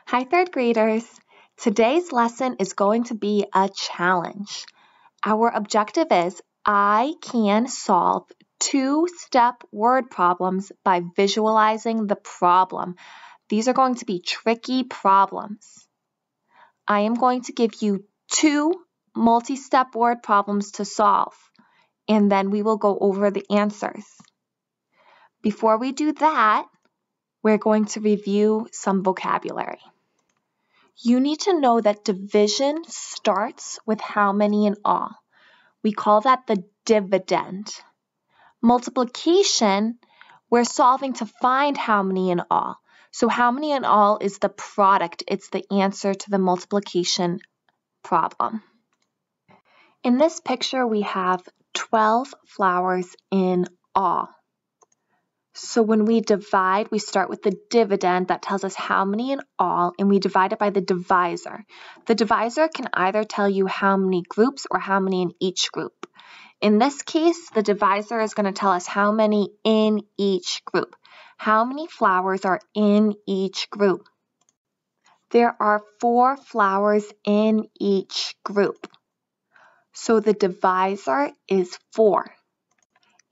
Hi, third graders. Today's lesson is going to be a challenge. Our objective is I can solve two-step word problems by visualizing the problem. These are going to be tricky problems. I am going to give you two multi-step word problems to solve, and then we will go over the answers. Before we do that, we're going to review some vocabulary. You need to know that division starts with how many in all. We call that the dividend. Multiplication, we're solving to find how many in all. So how many in all is the product. It's the answer to the multiplication problem. In this picture, we have 12 flowers in all. So when we divide, we start with the dividend that tells us how many in all, and we divide it by the divisor. The divisor can either tell you how many groups or how many in each group. In this case, the divisor is going to tell us how many in each group. How many flowers are in each group? There are 4 flowers in each group. So the divisor is 4.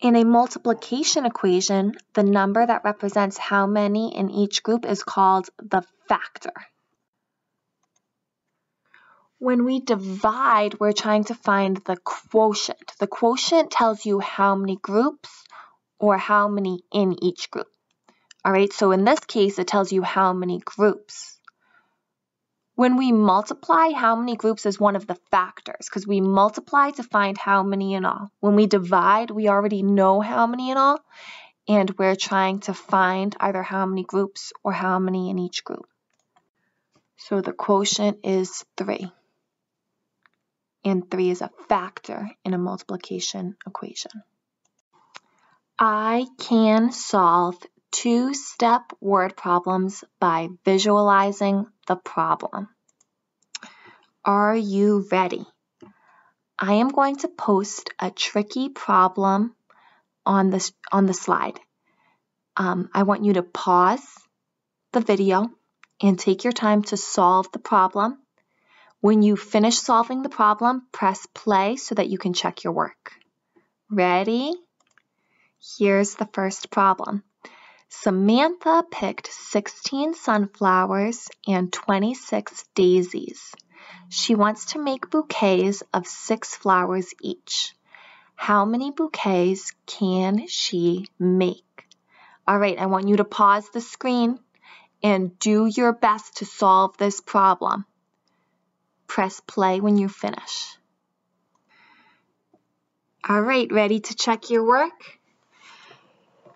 In a multiplication equation, the number that represents how many in each group is called the factor. When we divide, we're trying to find the quotient. The quotient tells you how many groups or how many in each group. All right, so in this case, it tells you how many groups. When we multiply, how many groups is one of the factors because we multiply to find how many in all. When we divide, we already know how many in all, and we're trying to find either how many groups or how many in each group. So the quotient is 3, and 3 is a factor in a multiplication equation. I can solve two-step word problems by visualizing the problem. Are you ready? I am going to post a tricky problem on the slide. I want you to pause the video and take your time to solve the problem. When you finish solving the problem, press play so that you can check your work. Ready? Here's the first problem. Samantha picked 16 sunflowers and 26 daisies. She wants to make bouquets of 6 flowers each. How many bouquets can she make? All right, I want you to pause the screen and do your best to solve this problem. Press play when you finish. All right, ready to check your work?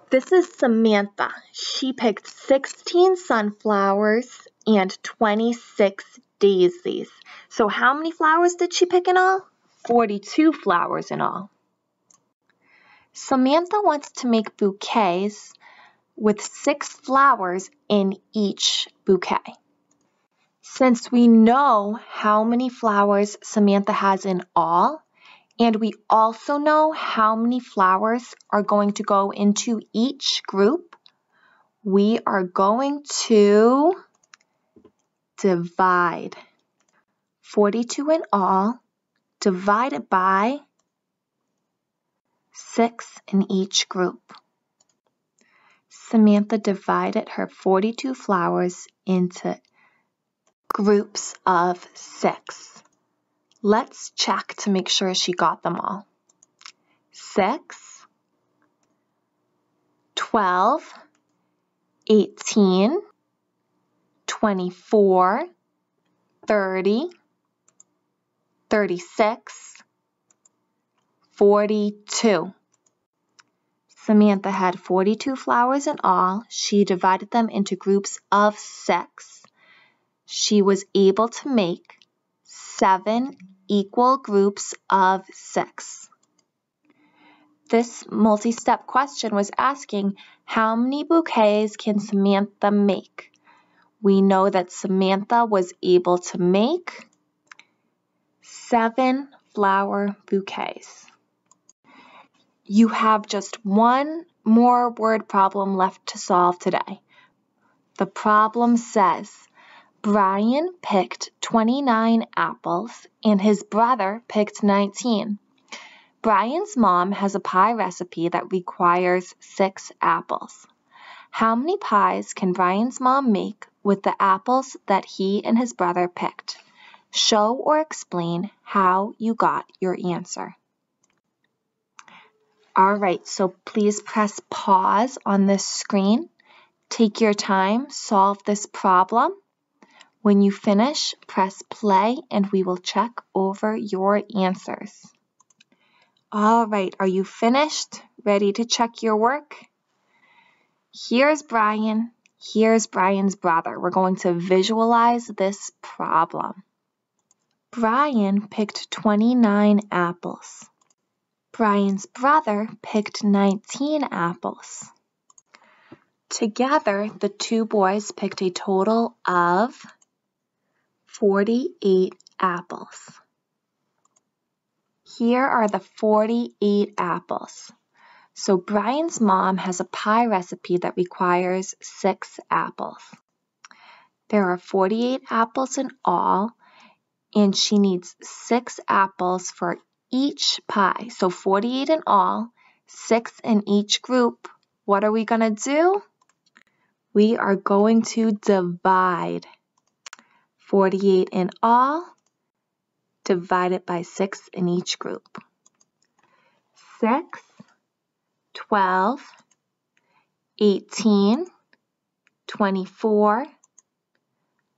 This is Samantha. She picked 16 sunflowers and 26 daisies. So how many flowers did she pick in all? 42 flowers in all. Samantha wants to make bouquets with 6 flowers in each bouquet. Since we know how many flowers Samantha has in all, and we also know how many flowers are going to go into each group, we are going to divide 42 in all divided by 6 in each group. Samantha divided her 42 flowers into groups of 6. Let's check to make sure she got them all. 6, 12, 18, 24, 30, 36, 42. Samantha had 42 flowers in all. She divided them into groups of 6. She was able to make 7 equal groups of 6. This multi-step question was asking how many bouquets can Samantha make? We know that Samantha was able to make 7 flower bouquets. You have just one more word problem left to solve today. The problem says, Brian picked 29 apples and his brother picked 19. Brian's mom has a pie recipe that requires 6 apples. How many pies can Brian's mom make with the apples that he and his brother picked? Show or explain how you got your answer. All right, so please press pause on this screen. Take your time, solve this problem. When you finish, press play and we will check over your answers. All right, are you finished? Ready to check your work? Here's Brian. Here's Brian's brother. We're going to visualize this problem. Brian picked 29 apples. Brian's brother picked 19 apples. Together, the two boys picked a total of 48 apples. Here are the 48 apples. So Brian's mom has a pie recipe that requires 6 apples. There are 48 apples in all, and she needs 6 apples for each pie. So 48 in all, 6 in each group. What are we going to do? We are going to divide 48 in all, divided by 6 in each group. 6, 12, 18, 24,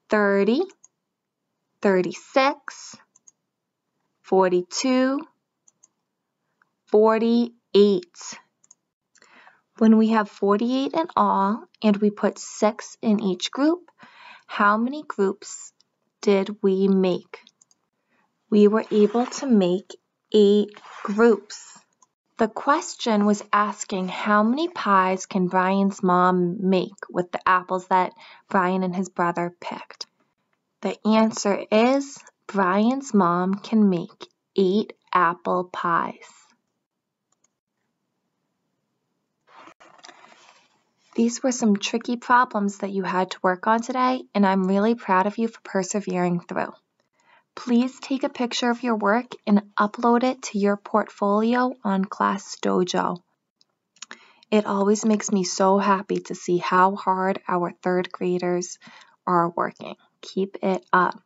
30, 36, 42, 48. When we have 48 in all and we put 6 in each group, how many groups did we make? We were able to make 8 groups. The question was asking how many pies can Brian's mom make with the apples that Brian and his brother picked. The answer is Brian's mom can make 8 apple pies. These were some tricky problems that you had to work on today, and I'm really proud of you for persevering through. Please take a picture of your work and upload it to your portfolio on Class Dojo. It always makes me so happy to see how hard our third graders are working. Keep it up.